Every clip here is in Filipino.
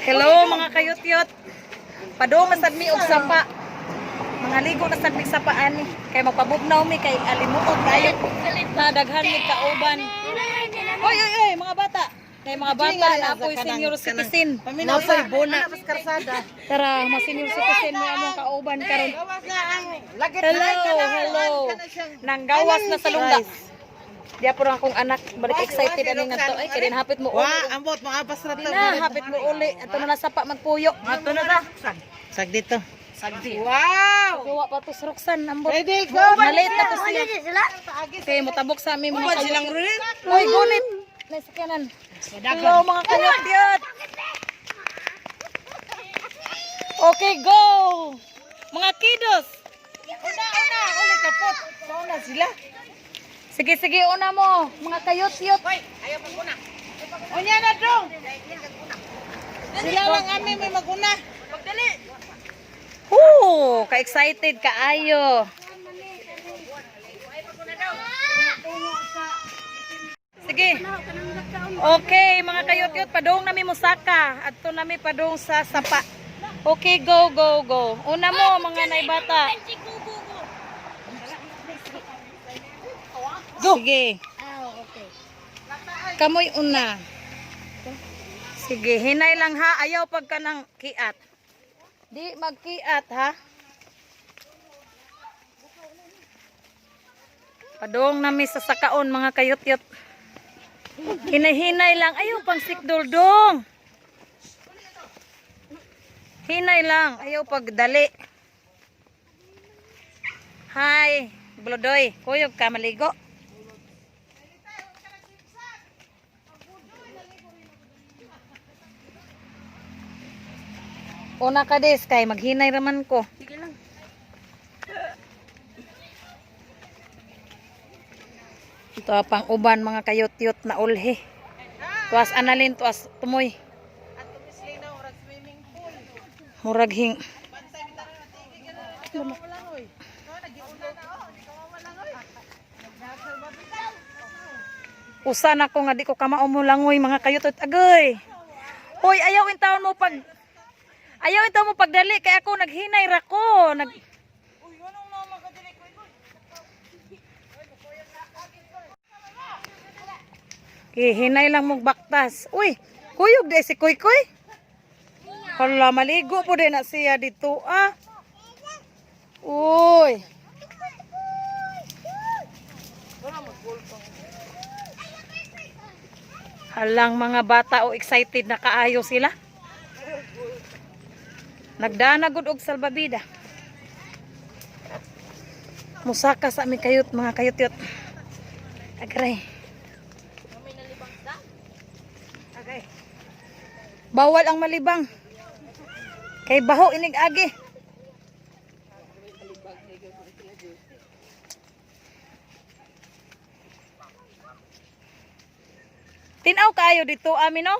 Hello mga kayot-yot. Padong na sad mi og sapa. Mga ligo na sad mi sa paan ni. Kay magpabugnaw mi kay alimuot kayo. Nadaghan mi kauban. Oy oy oy mga bata. Kay mga bata na apoy senior citizen. Napoy bona. Tara, mga senior citizen mo among kauban karon. Hello. Nanggawas na sa lungga. Di po akong anak balik excited ani nga to ay kay din hapit mo uli. Ambot mo apas ra to. Na hapit mo uli ato na sapa magpuyo. Ato na ta. Sag dito. Sagdi. Wow. Kuha pa to si Roxanne ambot. Ready go. Nalit na to siya. Kay motabok sa amin mga Silang rin. Oy gunit. Nasa kanan. Hello mga kayot-yot. Okay, go. Mga kiddos. Una, uli kapot. Una sila. Sige, una mo. Mga kayot-yot. Hoy, ayaw pa kuna. Unya na dong. Sila lang ami may maguna. Magdali. Ka-excited kaayo. Sige. Okay, mga kayot-yot, padong nami musaka. Adto nami padong sa sapa. Okay, go. Una mo mga naibata. Go. Sige. Kamoy una. Sige, hinay lang ha. Ayaw pagka ng kiat. Di magkiat ha. Padong nami sa sakaon mga kayot-yot. Hinay-hinay lang. Ayaw pang sikdoldong. Hinay lang. Ayaw pagdali. Hi. Blodoy. Kuyog ka maligo. Una ka des kay maghinay raman ko. Sige lang. Ito pang uban mga kayot-yot na ulhe. Tuas analin, tuas tumoy. At tumisli na orag swimming pool. Murag hing. Usan ako nga di ko kamaumulangoy mga kayot-yot agoy. Hoy, ayaw in taon mo pagdali kay ako naghinay ra ko. Hinay lang mong baktas. Uy, kuyog di si Kuy. Hala, maligo po din na siya dito ah. Uy. Halang mga bata o excited na kaayo sila. Nagdanagod og salbabida. Musaka sa aming kayot mga kayot-yot. Agray. Bawal ang malibang. Kay baho inig agi. Tinaw kaayo dito amin no?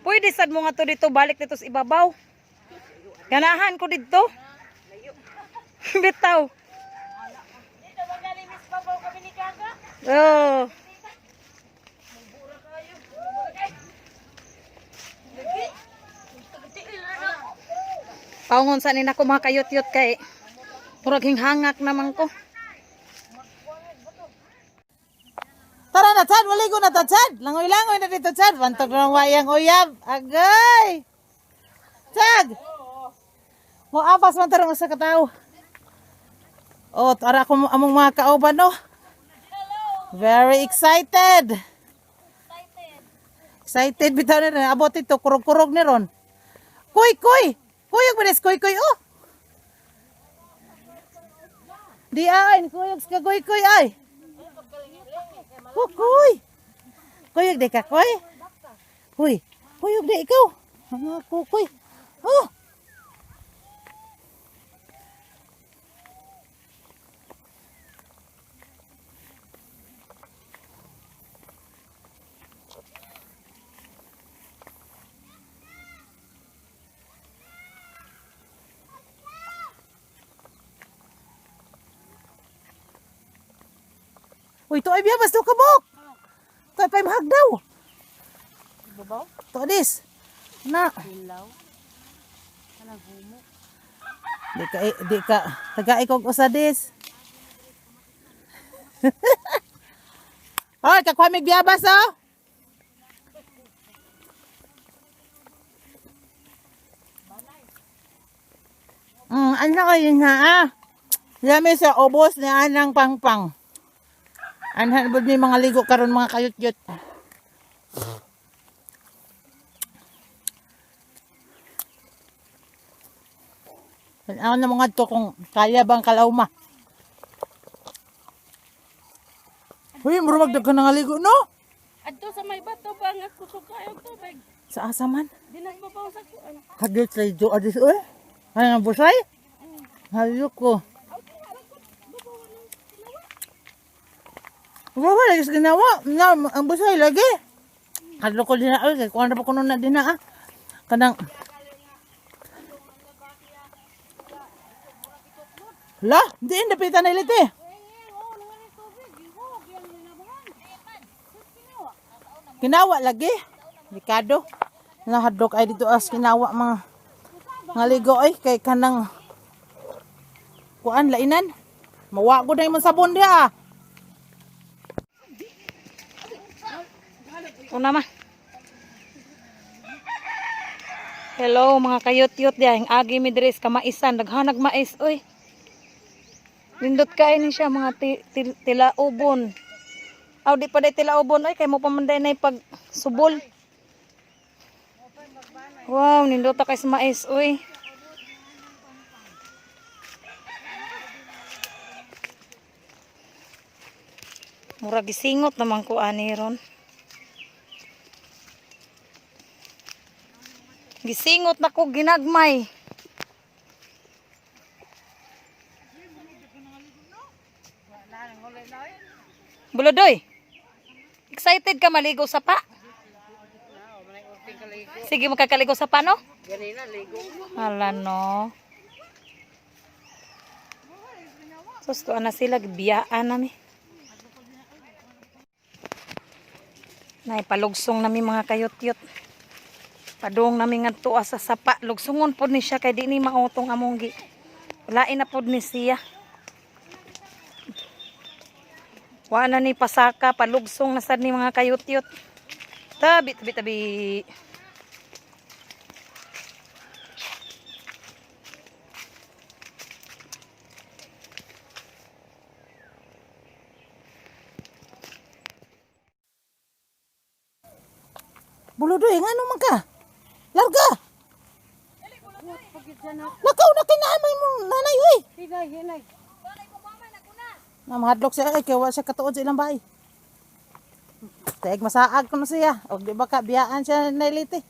Pwede sad mo nga to dito balik dito sa ibabaw. Ganahan ko dito. Bitaw. Dito magaling mis babaw kami ni Kaka. Oh. Paungon sa nina ko mga kayot-yot kay murag hinghangak naman ko. Tara na, Chad. Waligo na to, Chad. Langoy-langoy na dito, Chad. Wantog ng wayang uyab. Agay! Chad! Moapas man tarong sa katao. Oh, tara ko among mga kauban, no? Very excited. Excited bitaw na rin. Abot ito, kurog-kurog ni ron. Kuy! Kuyog bilis, kuy, oh! Di ay, kuyog ka, kuy, ay! Kuy! Kuyog di ka, kuy? Kuyog di ikaw. Mga kuy. Oh! Uy, to ay biya, basta kabok. Ito ay mahag daw. To dis. Na. Di ka taga ikog usa dis. Oy, kakuha mig biyabas oh. Ano kayo na ah? Lami sa ubos ni Anang Pangpang. Anhan bud ni mga ligo karon mga kayut-yut. Ano na mga to kung kaya bang kalawma? Uy, murag daghan nga ligo no? Adto sa may bato ba nga kusog kayo tubig. Sa asa man? Di nagbabaw sa kuan. Kadit sa do adis oy. Ay nga busay? Hayok ko. Wala lagi sa ginawa. Na, ang busay lagi. Kadlo ko din na. Ay, kung ano pa kuno na din na ah. Kanang. La, hindi napitan na ilit eh. Kinawa lagi. Likado. Nahadlok ay dito as kinawa mga ligo ay kay kanang kuan lainan. Mawa ko na yung sabon dia. Una ma. Hello mga kayot-yot dia, ang agi mi diri sa kamaisan, daghanag mais oy. Nindot kay ni siya mga tilaubon. Aw di pa day tilaubon oy kay mo pamanday na pag subol. Wow, nindot ta kay sa mais oy. Murag gisingot naman ko ani ron. Gisingot na ko ginagmay. Bulodoy. Excited ka maligo sa pa? Sige magkakaligo sa pa no? Ganina ligo. Hala no. Susto na sila biyaan nami. Naipalugsong nami mga kayot-yot. Padung nami ngadto sa sapa. Lugsungon pod ni siya kay di ni mautong among gi. Lain na pod ni siya. Wa na ni pasaka palugsong na sad ni mga kayot-yot. Tabi. Bulodoy, nga naman ka? Larga! Lakaw na kinaamay mo nanay, uy! Hinay. Namahadlok siya, ay kaya siya katuod sa ilang bahay. Taig masaag ko na siya. O di ba ka, biyaan siya nailiti.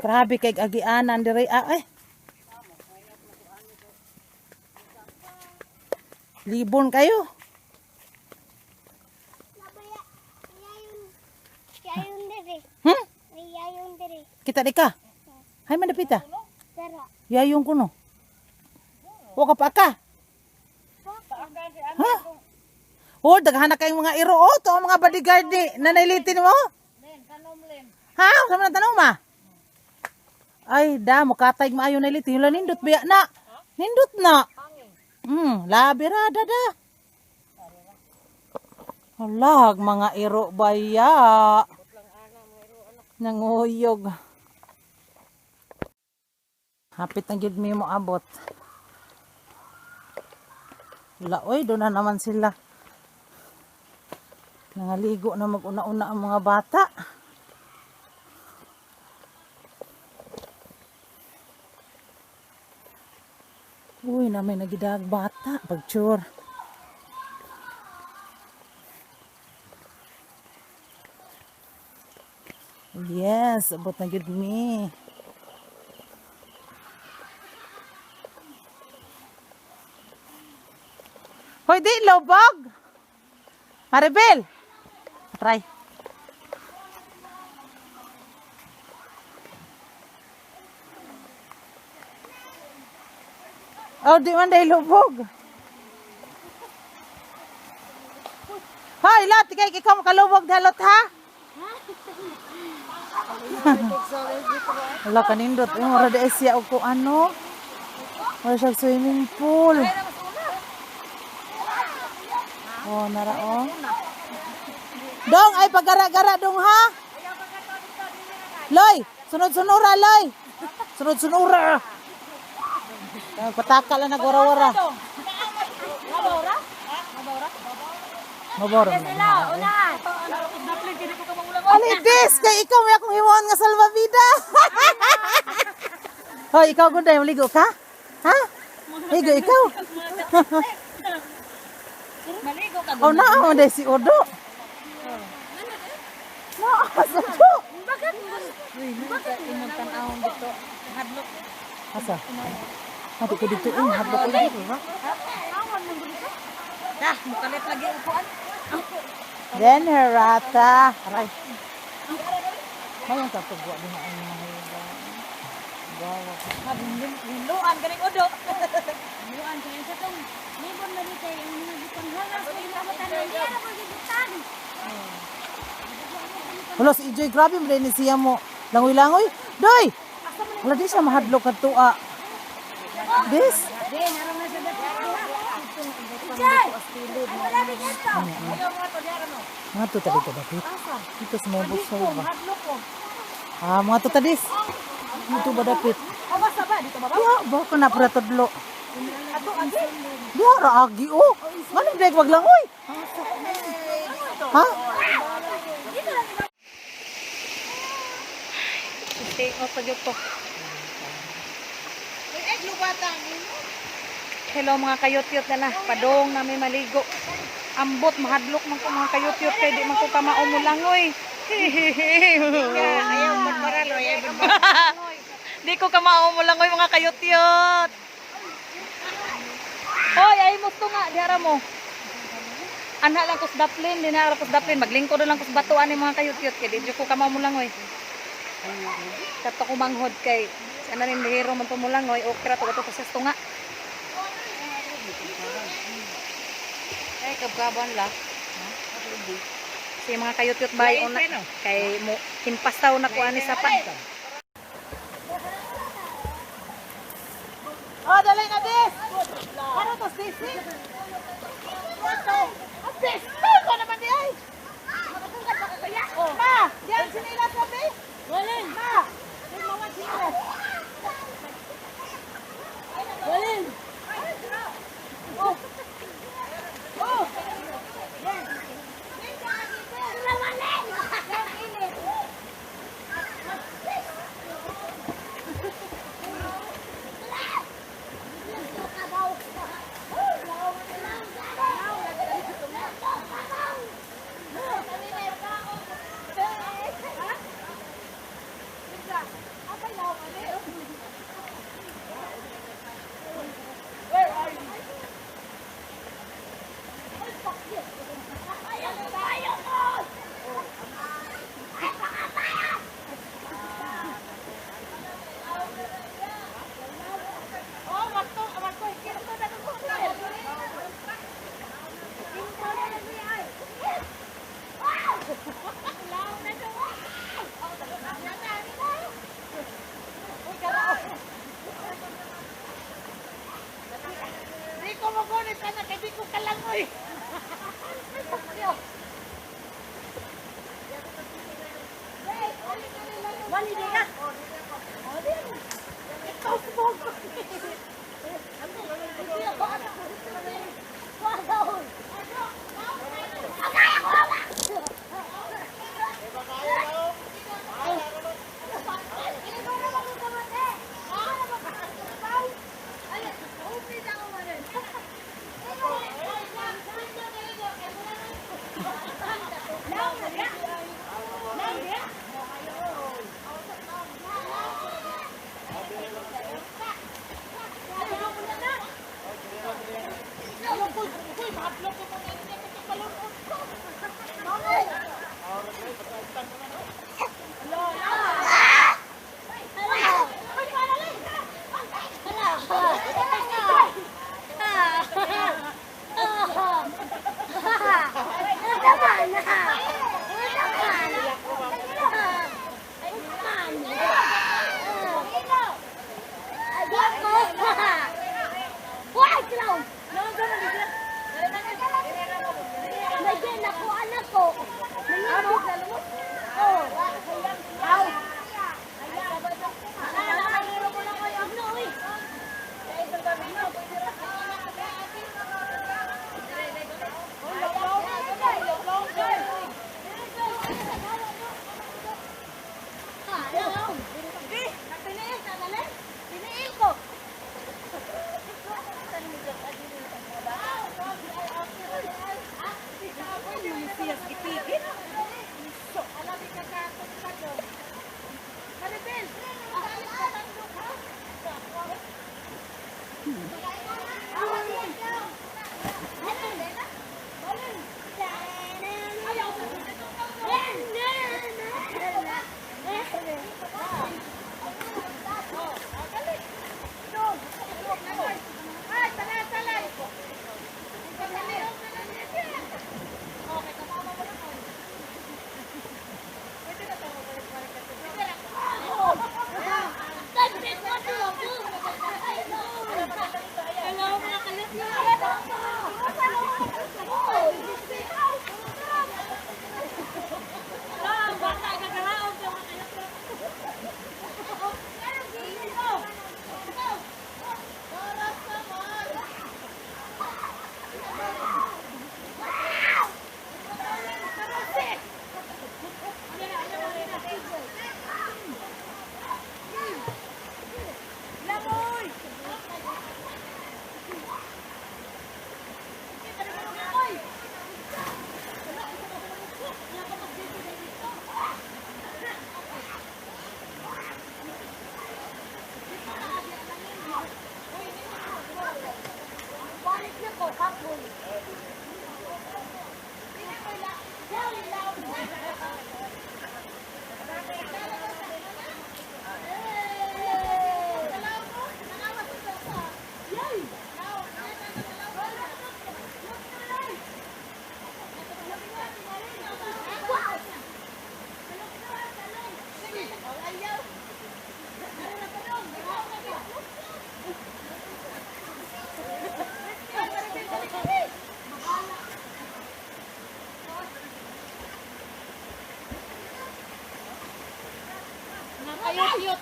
Grabe kay agianan diri ay. Libon kayo. Hmm? Kita di ka? Hay mandapita. Yayong kuno. Wa ka pa ka? Ha? Oh, daghan na kayong mga iro. Oh, to ang mga bodyguard ni nanailitin mo. Ha? Sama na tanong ma? Ay, da, mukatay maayo na ilitin. Yung nindot biya na. Nindot na. Labira, dada. Alag, mga iro baya. Nanguyog. Hapit na gid mi mo abot. Laoy, doon na naman sila. Nangaligo na mag-una-una ang mga bata. Uy, na may nagidag bata. Pagtsure. Yes, abot na gid mi. Hoy, di, lobog. Maribel. Try. Oh, di man day lubog. kay ikaw makalubog dalot ha. Wala kanindot. Yung mura de siya o kung ano. Wala siya swimming pool. Oh, nara oh. Dong, ay pagara-gara dong ha. Loy, sunod-sunura Loy. Sunod-sunura. Pataka lang nagwara-wara. Mabora. Alidis, kay ikaw may akong himuan nga salvavida. Hoy, ikaw gunday, maligo ka? Ha? Ligo ikaw? Maligo ka. Oh, naa man si Odo. Naa sa Odo. Bakit imong tan-awon dito? Hadlok. Asa? Hadi ko dito in, hadlok ko dito, ha? Dah, mukalit lagi upuan. Then herata. Aray. Mayang tatugwa din na ang mga hiba. Gawa. Luan ganing udo. Luan kaya sa tong libon na dito yung mga gitang halas na ginabutan ng yara ko gibutan. Wala si Ijoy, grabe mo rin siya mo. Langoy-langoy. Doy! Wala di siya mahadlok at tua. This? Di, narang na sa dati. Ijay! Ang malapit ito. Mga tuta dito bakit? Dito sa mga buksa ba? Ah, mga tuta dis. Dito ba dapit? Awas ba dito ba? Ya, baka na pura tudlo. Ato agi. Ya, raagi oh. Ano ba wag langoy? Ha? Stay off pa gyud ko. Hello mga kayot-yot na padong na may maligo. Ambot mahadlok man ko mga kayot-yot kay di man ko ka maumulangoy. Ayaw magmaralo, di ko ka maumulangoy mga kayot-yot. Hoy, ay mo to nga diara mo. Anha lang kus daplin, dinara kus daplin, maglingkod lang kus batuan ni mga kayot-yot kay di ko ka maumulangoy. Kato ko manghod kay sana rin bihiro man tumulangoy, okra to to sa tunga. Ay, kabgaban la. Si mga kayot-yot bayo na kay mo hinpastaw na ko ani sapa. Oh, dali na dis. Ano to, Stacy? Abis, ko naman di ay. Ma, diyan sinilas mo, bis? Walin! Ma, diyan mga sinilas. Walin! Oh. Oh.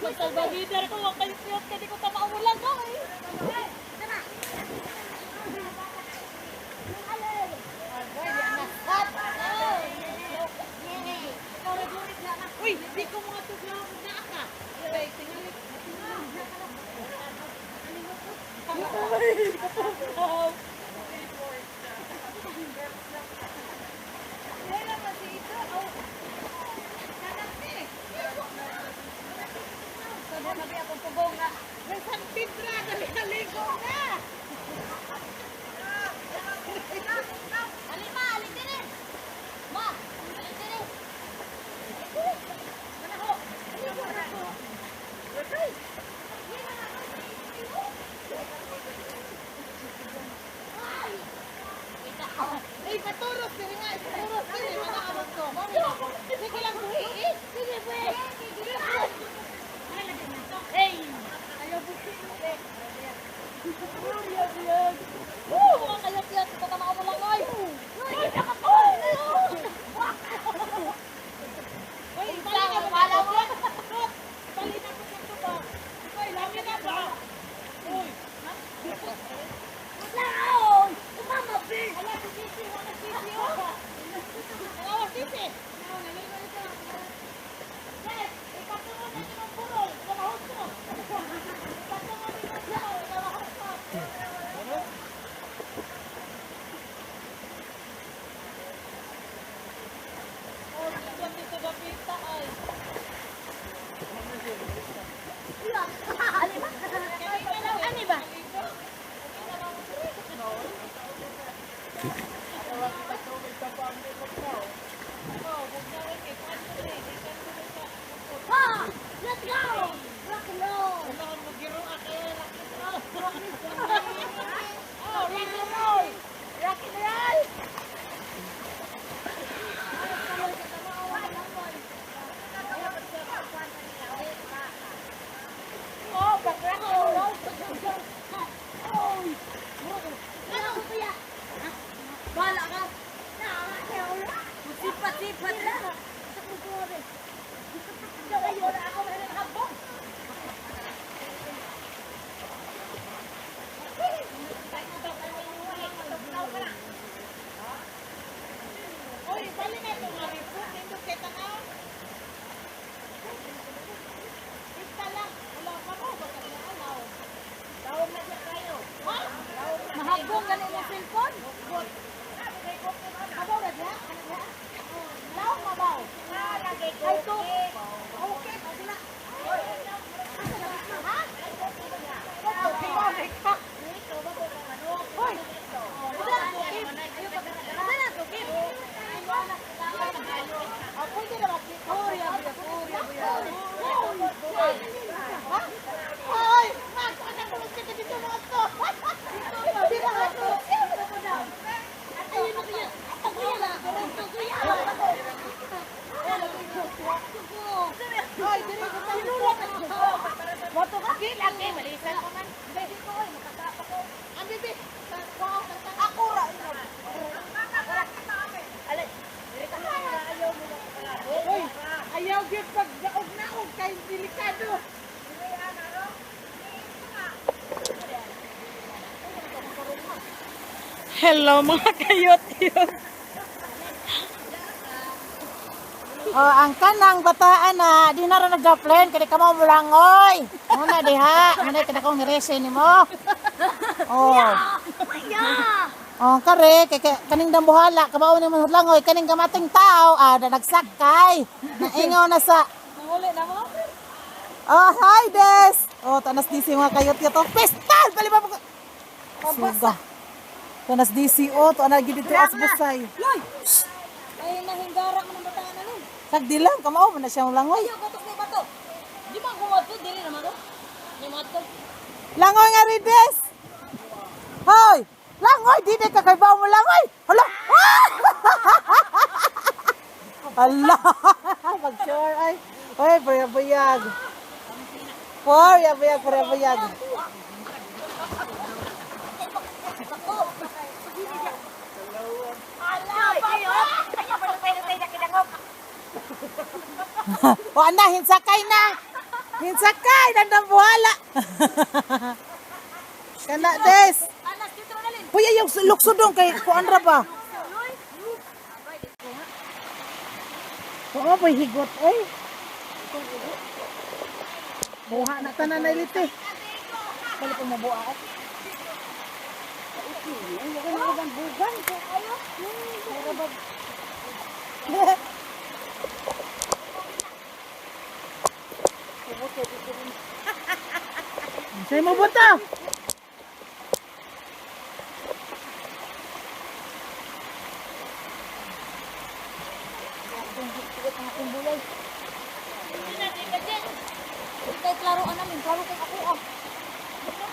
Magsalbahidar ko, mga kayot-yot, kasi ko tama mo lang, no? Uy, di ko mga tuglaw na ka. Okay, tingali. Eh, paturos diri nga, paturos diri mga amot ko. Sige lang buhi. Sige buhi. Hey. Ayaw buhi. Mga kayat-yat, ito ka mo lang, oy. Oy, bali na ba? Bali na ko sa ba? Oy, lami na ba? Oy. Lao! Mama, please! Wala si Sisi, wala si Sisi, oh! Wala si Sisi! Yes! Ikatunod na yung purol! Kalahot ko! Ikatunod na yung purol! Kalahot ko! Oh, dito gapita ay! Ano ba? Ano ba? Ha! Let's go! Rock and roll! Oh, rock and roll! Rock and roll! Oh, rock and roll! Ano kuya? Bala ka! Sipat-sipat na! Oy, bali na ito nga rin po. Nindot kita na. Isa lang. Wala pa mo. Baka na alaw. Tawag na siya kayo. Ha? Mahagong ganin yung cellphone? Mabaw na siya? Law, mabaw. Ay, to. Okay, pwede na. Ha? Okay, okay ka. Hoy! Wala na, tukip. Wala na, tukip. Pwede na makita. Kurya, kurya, kurya. Ha? Hoy! Mag, anak ko ka dito mga to. Hindi na nga to. Ayun na kuya. Kuya lang. Kuya lang. Hoy, diri ko tayo. Moto ka? Kilang eh, malisan ko man. Baby ko, hoy, makatapa ko. Ang bibi. Ako ra. Alay, diri ka na ayaw mo na pala. Hoy, ayaw gyud pag daog na og kay delikado. Hello mga kayot-yot. Oh, ang kanang bataan na di na ra nagda-plan kay ka mo mulangoy. Muna diha, muna kada kong nirese nimo. Oh. Oh, kare kay kaning dambuhala kabaw ni mo langoy kaning gamating tao nagsakay. Naingaw na sa Nahuli na mo? Oh, hi Des. Oh, tanas DC mga kayot-yot. Oh, pestal bali pa po. Suga. Tanas DC to ana gid dito as busay. Loy! Ay, nahinggara mo ng bataan na nun. Sagdi lang kamao man na siya langoy. Ayaw, batok na bato. Di ba kumad to? Dili naman to. Di mo to. Langoy nga rin, Des! Hoy! Langoy! Di ka kay bawo mo langoy! Hala! Hala! Pag-sure ay. Hoy, bayag-bayag. Bayag-bayag. O anahin, sakay na! Hinsakay, dandang buhala. Kana des. Anas dito dalin. Kuya yung luksudong kay kuan ra ba? Oo, boy higot oy. Buha na tanan na ilite. Bali po mabuha ako. Say mo buta. Kay klaro namin, klaro kay ako ah.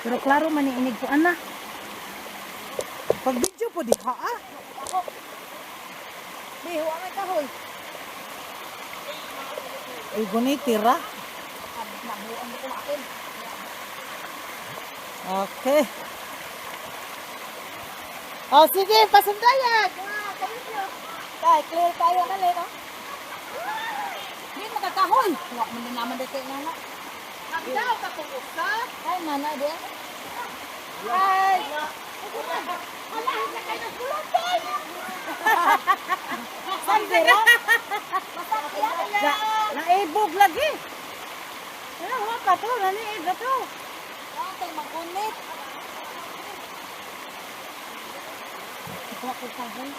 Pero klaro man ni inig ko ana. Pag video po di ka ah. Biho ang kahoy. Ay gunay tira. Nabuan ko akin. Okay. Oh, sige, pasundayan. Kay clear tayo na le no. Di makakahoy. Wa man din naman dito nana. Daw ka kumusta? Ay nana di. Ay. Sandira. Naibog lagi. Ano wa pa to? Naniid na to. Tay magunit. Wa ko kahoy.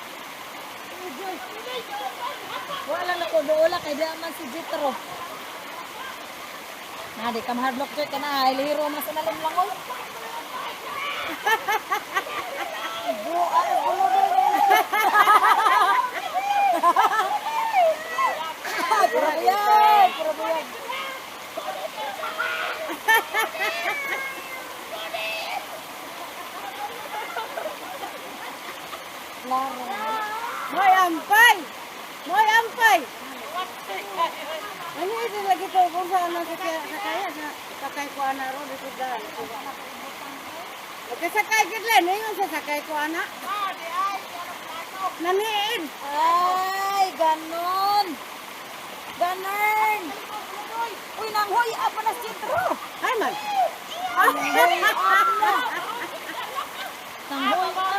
Wala na ko dola kay di man si Jitro. Na di kam hard lock check kana ay lihiro man sa nalim langoy. Buo ay gulo din. Pura yan, pura yan. Laro. Moy ampay. Moy ampay. Ano ito lagi to kung saan na sa kaya na sakay ko ana ro dito dal. Okay, sakay gidlen, ngayon sa sakay ko ana. Naniid. Ay, ganon. Ganon. Uy, nanghoy, apa na sitro? Hay man. Nanghoy, apa. Nanghoy, apa.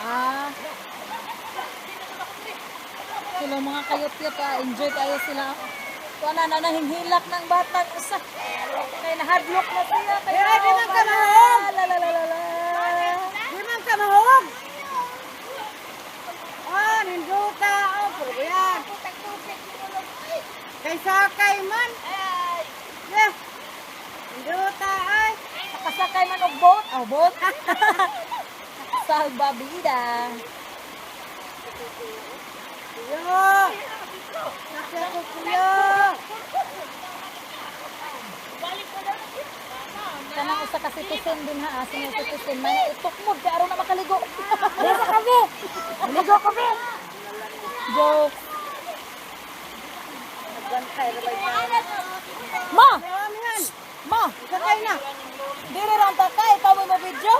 Ah. Sila mga kayot-yot, enjoy kayo sila. Kung na nahinghilak ng bata isa. Kaya nahadlock na siya. Kaya di man ka mahog. Lalalala. Di man ka mahog. Ah, ninduta. Oh, puro yan. Kay sakay man. Yeah. Ninduta ay. Nakasakay man og boat. Oh, boat. Salbabida. Kuya. Sakya ko kuya. Kanang usa kasi tusin din ha. Sino sa tusin man itukmod kay aron na makaligo. Dito kami. Ligo kami. Joke. Nagbantay ra ba Ma, yan? ma. Sakay na. Diri ra ta kay kamo mo video.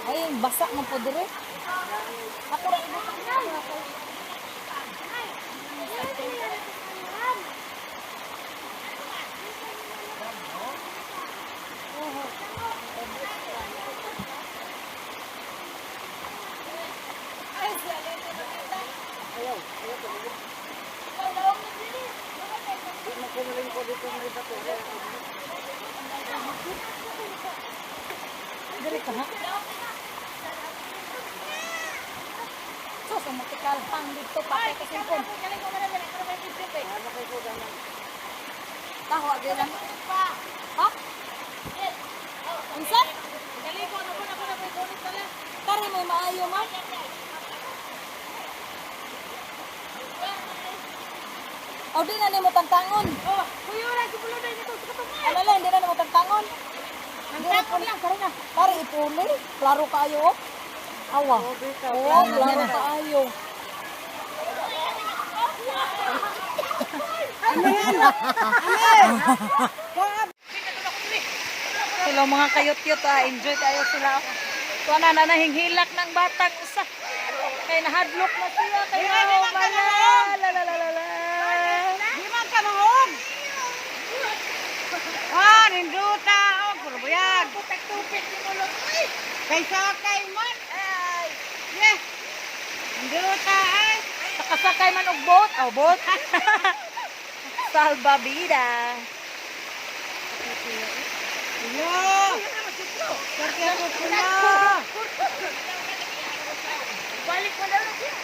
Ay, basak man po dire. Ako ra ibutang na. Diri ka ha? Sus, ang matikal pang dito pa kay kasimpon. Taho agay lang. Ha? Unsa? Kari mo maayo ma? O di na nimo tantangon. Alala, hindi na nimo tantangon. Nangtapon lang, kari na. Kari ipuli, klaro kayo. Awa. Oh, klaro kayo. Hello mga kayot-yot, enjoy tayo sila. Tuwa na nahinghilak ng batang usa. Kay nahadlok na siya. Kaya Di man ka mahog. Ninduta. Puro buyag. tupik ni mulot. Kay sakay man. Yeah. Ninduta ay. Nakasakay man og boat. Oh, boat. Salbabida. Yo. Sakya ko pula. Balik mo daw siya.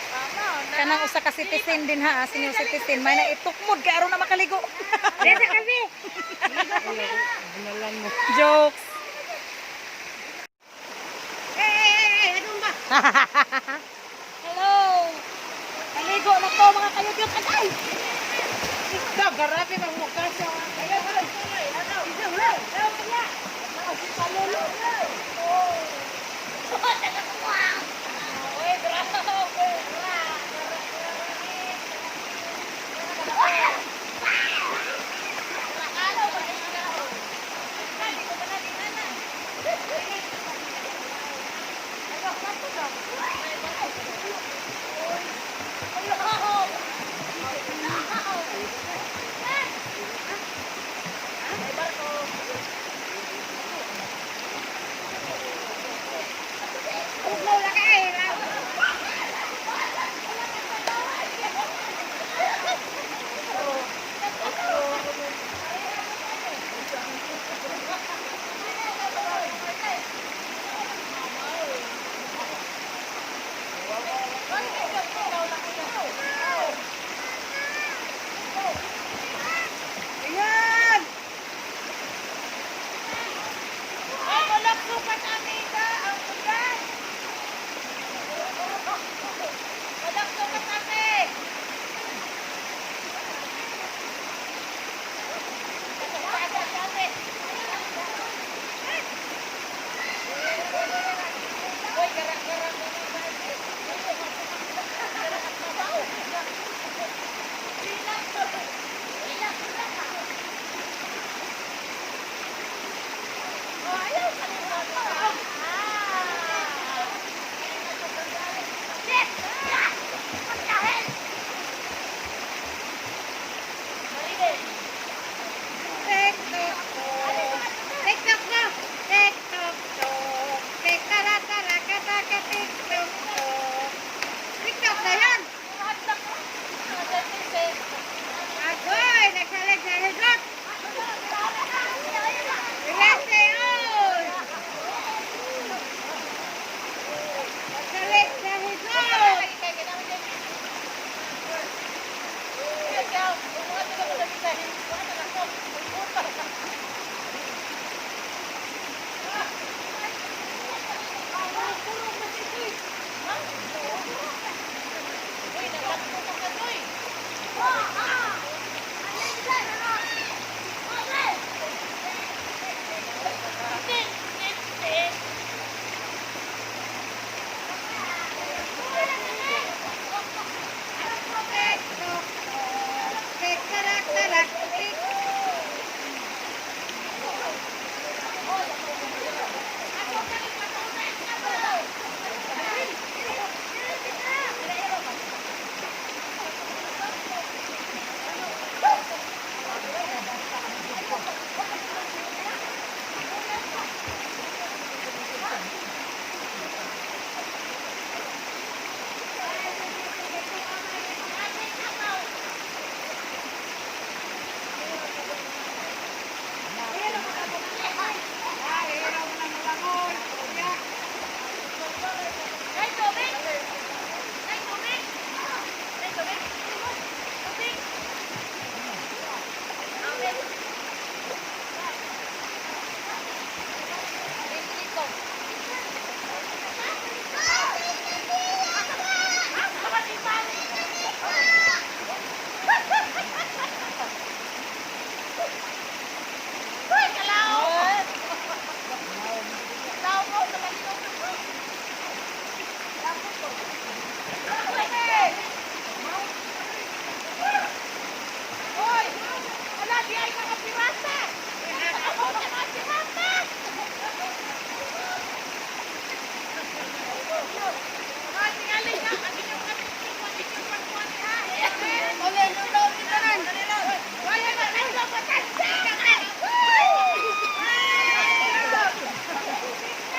Kanang usa ka citizen din ha, senior citizen. May na itukmod kay aron na makaligo. Desa kami. Jokes. Anong ba? Hello. Kaligo na to mga kayot-yot. Agay. Ito, garabi mang mukha siya.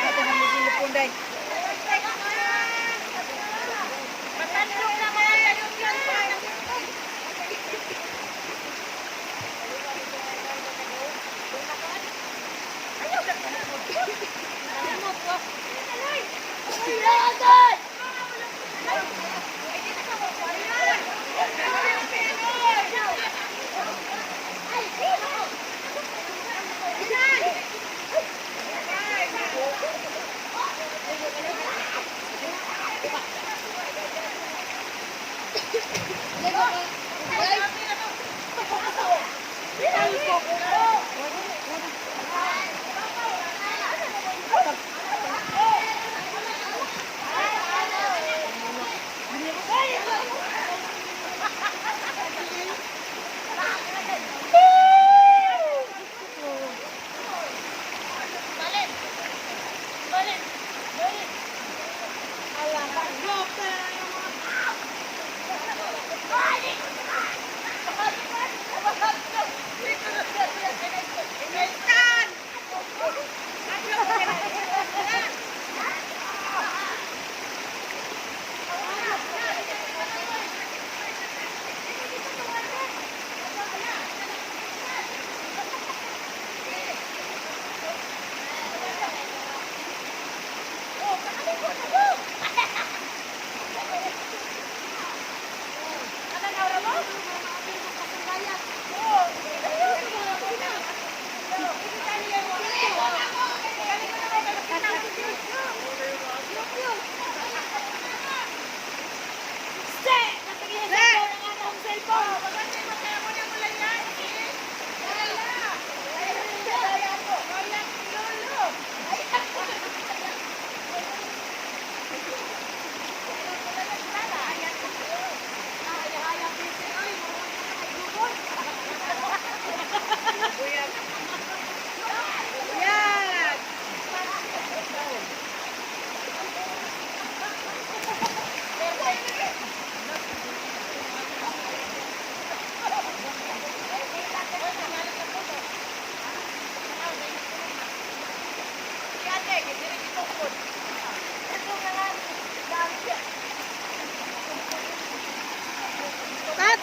Ate mamigil punday.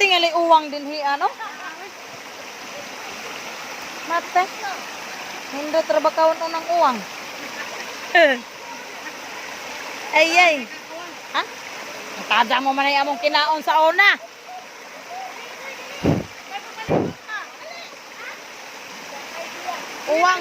Tingali uwang din hi ano? Mate. Hindi trabakawon unang uwang. Ay ay. Ha? Tada mo man ay among kinaon sa una. Uwang.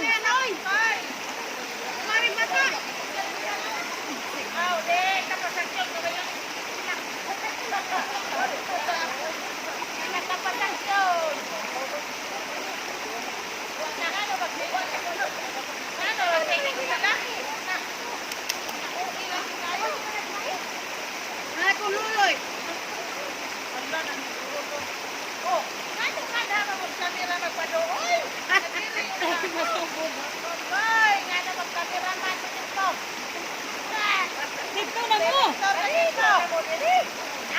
Dito na mo.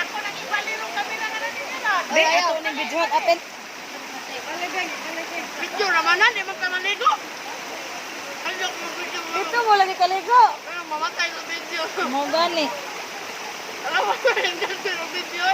Ako nang ibaliro kami na nga nila. Be, ato ning video atin. Video naman na, di magkamaligo. Ayok mo video mo. Dito mo lagi kaligo. Pero mamatay sa video. Mo gani. Alam mo ba yung ganda ng video?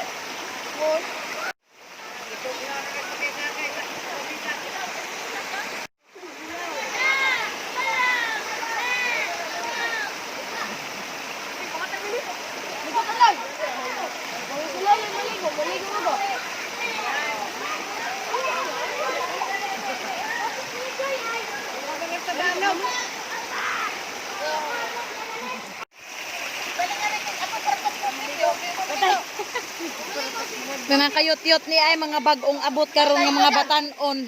Mga kayot-yot ni ay mga bagong abot karon nga mga batanon.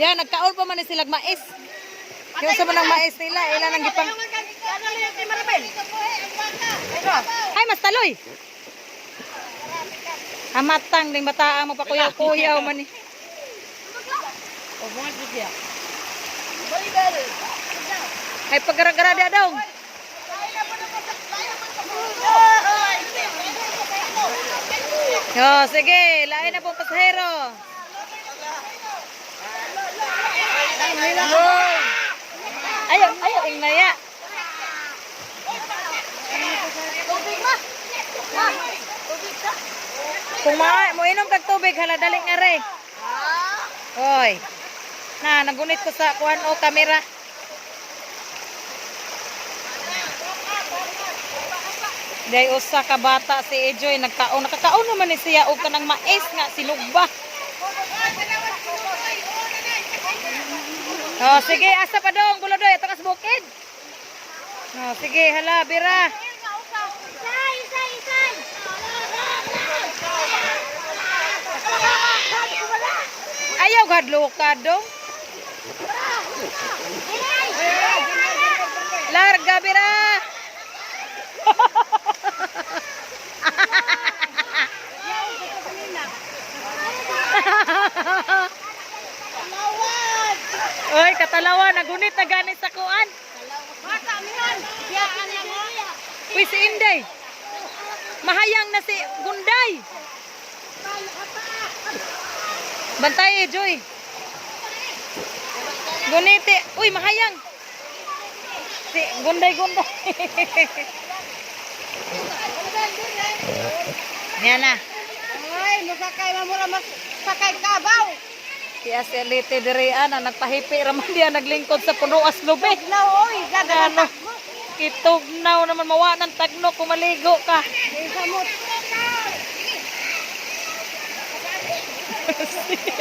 Yan nagkaon pa man ni silang mais. Yung sa manang mais nila ila nang gipang. Ay mas taloy. Amatang ding bata mo pa kuyaw-kuyaw man ni. Ay pagara-gara dia daw. Yo, sige, lain na pong pasahero. Ayo, ayo, ingaya. Kung mo inom kag tubig, hala dali nga re. Hoy. Na, nagunit ko sa kuan o kamera. Day usa ka bata si Ejoy nakakaon naman ni siya og kanang mais nga sinugba. Oh, sige, asa pa dong bulodoy ato kas bukid. Oh, sige, hala bira. Ayaw gadlo ka dong. Larga bira. Oy, katalawan, nagunit na ganit sa kuan. Uy, si Inday. Mahayang na si Gunday. Bantay, Joy. Guniti. Uy, mahayang. Si Gunday. Yan na. Ay, masakay mamura sakay kabaw. Si Aselite dirian na nagpahipi raman diya naglingkod sa puno aslobe. Na oy, Ano? Kitugnaw naman mawa ng tagno kung maligo ka. samot.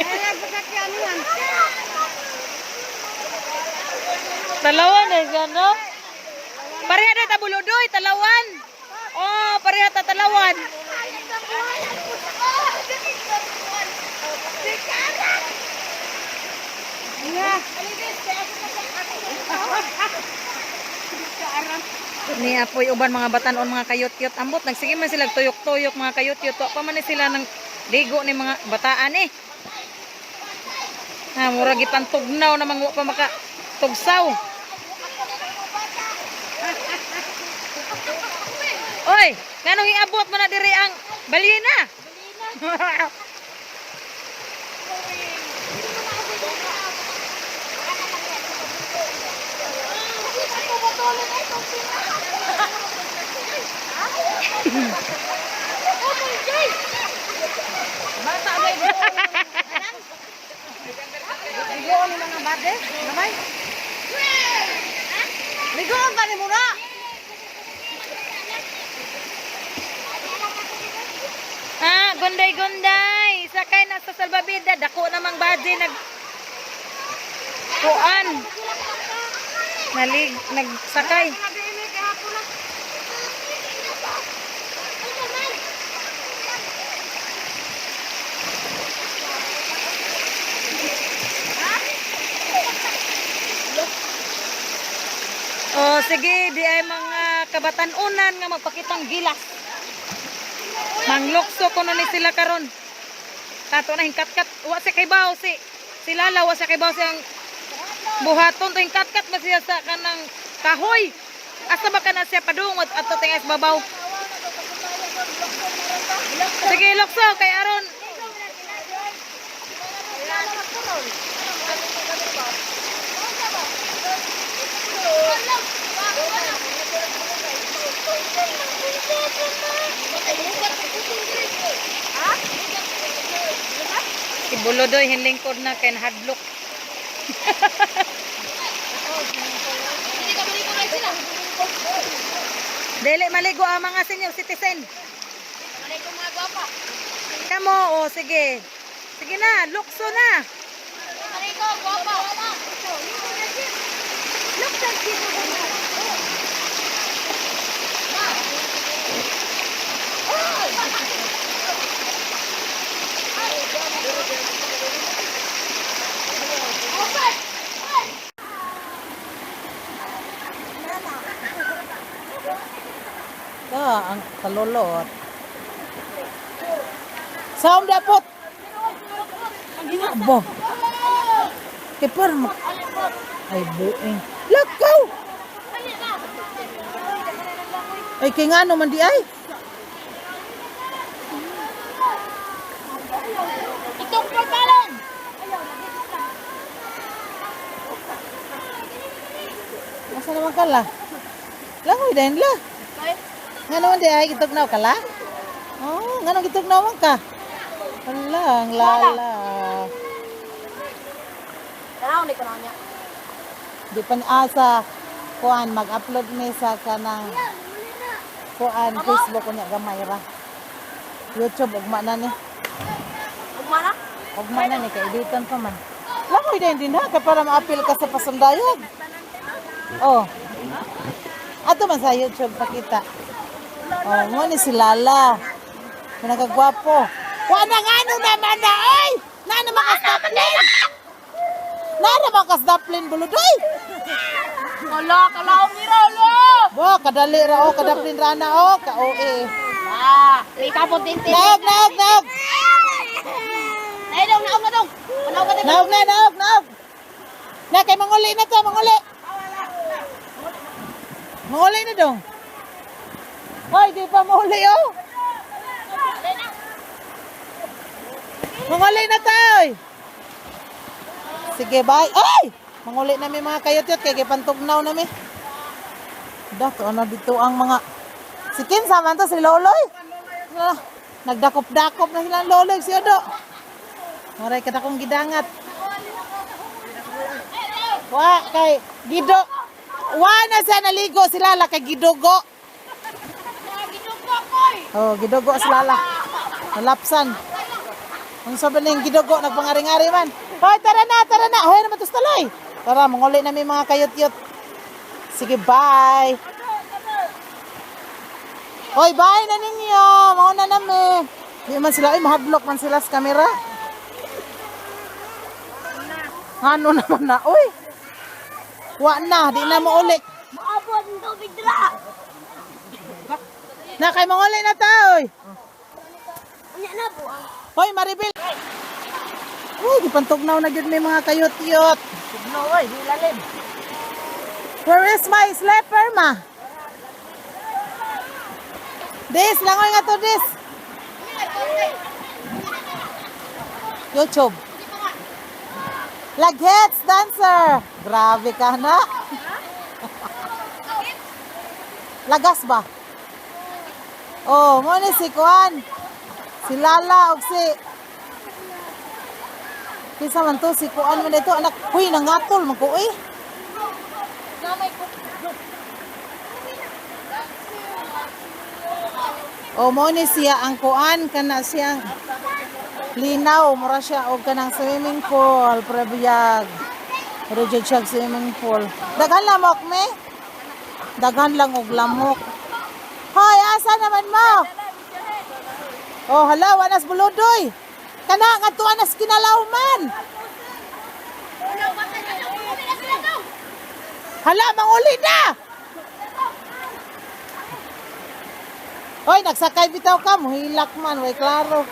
Ay, pasakyan yan. Talawan eh, gano? Pareha na tabulodoy, talawan. Oh, pareha ta talawan. Ni apoy uban mga batanon mga kayot-yot ambot nagsige man sila tuyok-tuyok mga kayot-yot pa man ni sila nang ligo ni mga bataan eh. Ha, mura gipantugnaw na mga pa maka tugsaw. Oy, nganong iabot mo na diri ang balina? Bata ba ito? Ligoon ni mga bade, namay. Ligoon ba ni muna? Ah, gunday-gunday. Sakay na sa salbabida. Dako namang badge nag kuan. Nagsakay. Oh, sige, di ay mga kabatanunan nga magpakitang gilas. Manglokso ko na ni sila karon. Tato na hingkat-kat, wa sa kaybaw si Lala, wa sa kaybaw siyang buhaton to hingkat-kat ba siya sa kanang kahoy. Asa ba ka na siya padungot at to tingas babaw. Sige, lokso kay aron. Si Bulodoy hinlingkod na kay hadlok. Dili maligo ang mga senior citizen. Maligo mga gwapa. Kamo, oh sige. Sige na, lukso na. Maligo gwapa. Lukso dito mo. Ang kalulot. Saom dapot. Abo. Kay parang ay buing. Lakaw! Ay kay nga naman di ay. Itong portalan! Asa naman ka la? Langoy din la. Nga naman di ay gitugnaw ka la? Oh, nga nang gitugnaw man ka. Wala, ang lala. Tanaw ni ka niya. Di pa ni asa kuan mag-upload ni sa kanang kuan Facebook kunya gamay ra. YouTube ugma na ni. Ugma na? Ugma na ni kay editan pa man. Langoy din ha kay para ma-appeal ka sa pasundayag. Oh. Ato man sa YouTube pakita. Oh, mo ni si Lala. Nagagwapo. Wa na ngano naman na oy. Na naman kas daplin. Na naman kas daplin buludoy. Kalaw ni Rolo! Bo kadali ra o kadaplin ra na o ka OA. May kapot din. Naog. Ay, dong, naog na dong. Naog ka din. Naog. Na kay manguli na to, manguli. Manguli na dong. Hoy, di pa manguli oh. Manguli na tayo. Sige, bye. Ay! Manguli na may mga kayot-yot kay gipantugnaw na mi. Dato ano dito ang mga si Kinsa man to si Loloy. Nagdakop-dakop na silang Loloy si Odo. Maray ka akong gidangat. Wa kay Gido. Wa na siya naligo sila la kay Gidogo. Oh, Gidogo sila la. Nalapsan. Ang sabi ng Gidogo nagpangaring-ari man. Hoy, tara na. Hoy, naman to staloy. Tara, manguli na may mga kayot-yot. Sige, bye. Hoy, bye na ninyo. Mauna na mi. Di man sila, ay mahadlok man sila sa kamera. Ano naman na, uy. Wa na, di na mo ulit. Maabot ng tubig dila. Na, kay manguli na ta, uy. Unya na po. Hoy, Maribel. Uy, di pantugnaw na yun may mga kayot-yot. Tugnaw, oy, di lalim. Where is my slipper, ma? This, langoy nga to, this. YouTube. Laghets dancer. Grabe ka na. Lagas ba? Oh, mo ni si Kuan. Si Lala og si Kisa man to si Kuan man dito anak. Huy, nangatol man ko eh. O mo ni siya ang Kuan kana siyang linaw mura siya og kanang swimming pool prebiyag. Pero siya swimming pool. Daghan lamok me. Daghan lang og lamok. Hoy, asa naman mo? Oh, hala, wanas buludoy. Kana nga tuwa nas kinalawman. Hala, manguli na. Hoy, nagsakay bitaw ka, muhilak man, way klaro.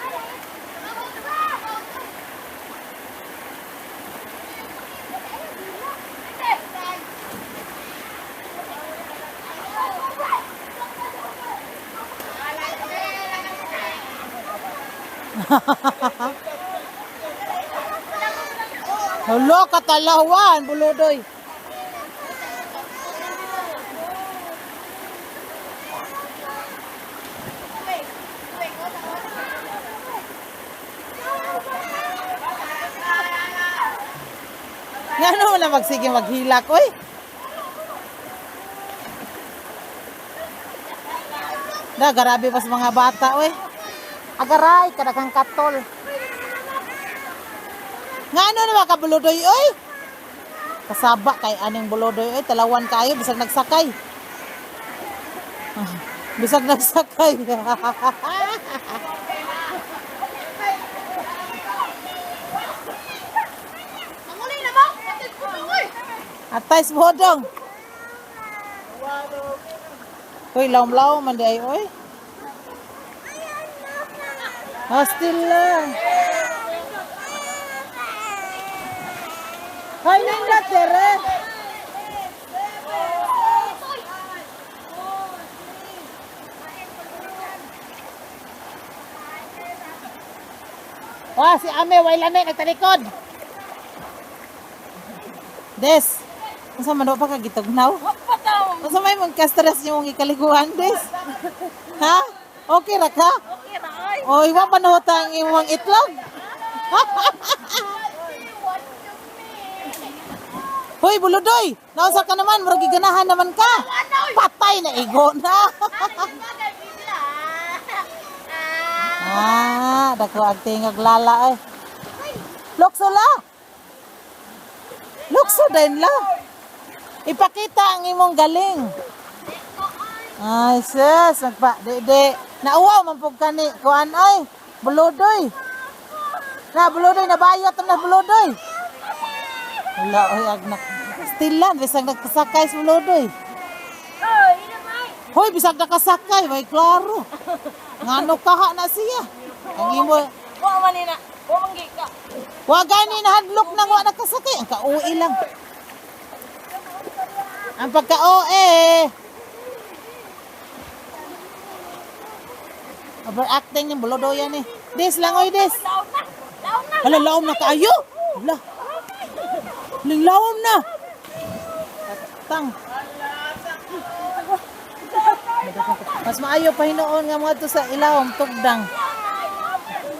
Hello, katalawan, buludoy. Ngano na magsige maghilak, oy? Da, garabi pas mga bata, oy. Agaray, kadakang katol. Ngano na mga kabuludoy, oy? Kasaba kay aning buludoy, oy. Talawan kayo, bisag nagsakay. Bisag nagsakay. Atay sa bodong. Uy, laom-laom man di ay, oy. Hostil lang. Hay nindot dire. Wah, si Ame way lami nagtalikod. Des. Unsa man do pa ka gitugnaw? Unsa may mong ka-stress yung ikaliguan, Des? Ha? Okay ra ka? Okay ra ay. O, iwa pa nahutang imong itlog? Hoy, buludoy! Nausa ka naman, murag giganahan naman ka. Patay na igo na. Dako ang tingog lala eh. Lukso la. Lukso din la. Ipakita ang imong galing. Ay, sis, nagpa, di. Nauwaw man pug kani kuan ay, buludoy. Na buludoy na bayot na buludoy. Wala oy agnak. Stilan bisag nagkasakay sa buludoy. Hoy, bisag nakasakay, may klaro. Ngano kaha na siya. Ang imo, Wa man ina. Wa manggi ka. wa gani nahadlok nang wa nakasakay. Ang kauwi lang. Ang pagka-OE. Overacting yung buludoy yan eh. Des lang oy, des. Laon na. Laon na. Hala, lawom na kaayo. Hala. Lawom na. Tang. Mas maayo pa hinoon nga mga to sa ilawom, tugdang.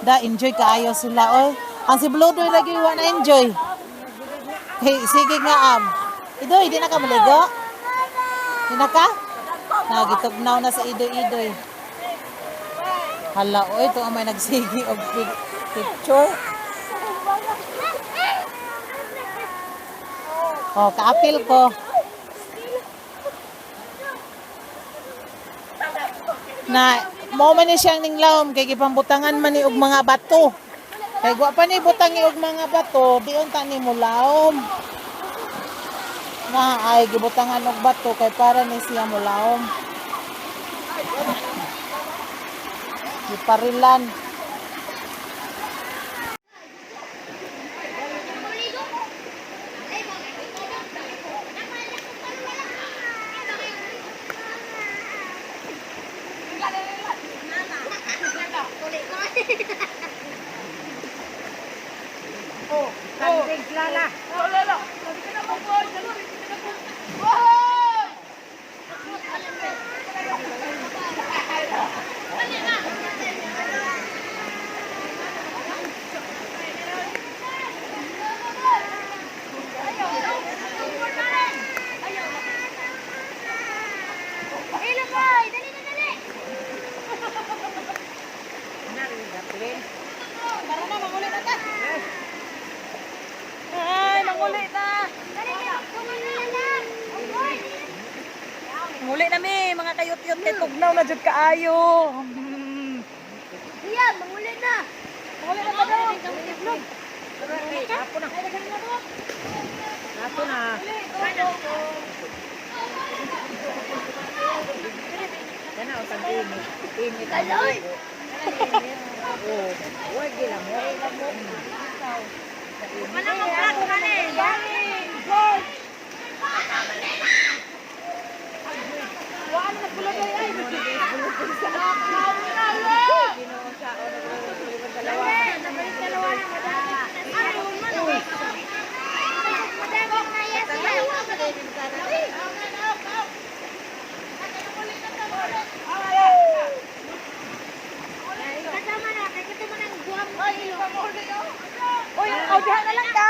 Da, enjoy kaayo sila, oy. Ang si Bludoy lagi wa na enjoy. Hey, sige nga, Idoy, di na ka maligo? Di na ka? Nagitugnaw na sa idoy-idoy. Hala, oy, ito ang may nagsigi og picture. Oh, kaapil ko. Na mo man ni siyang ninglawom kay gipambutangan man ni og mga bato. Kay wa pa ni butangi og mga bato, diyon ta ni mo lawom. Na ay gibutangan og bato kay para ni siya mo lawom. Giparilan. Ay, manguli na. Manguli na mi, mga kayot-yot kay tugnaw na jud kaayo. Iya, manguli na. Manguli na pa daw. Ato na. Kana o tag init. Init. Kaloy. Oh, wa gila mo. Manang mag-vlog ka na eh. Uy, ikaw diha na lang ka.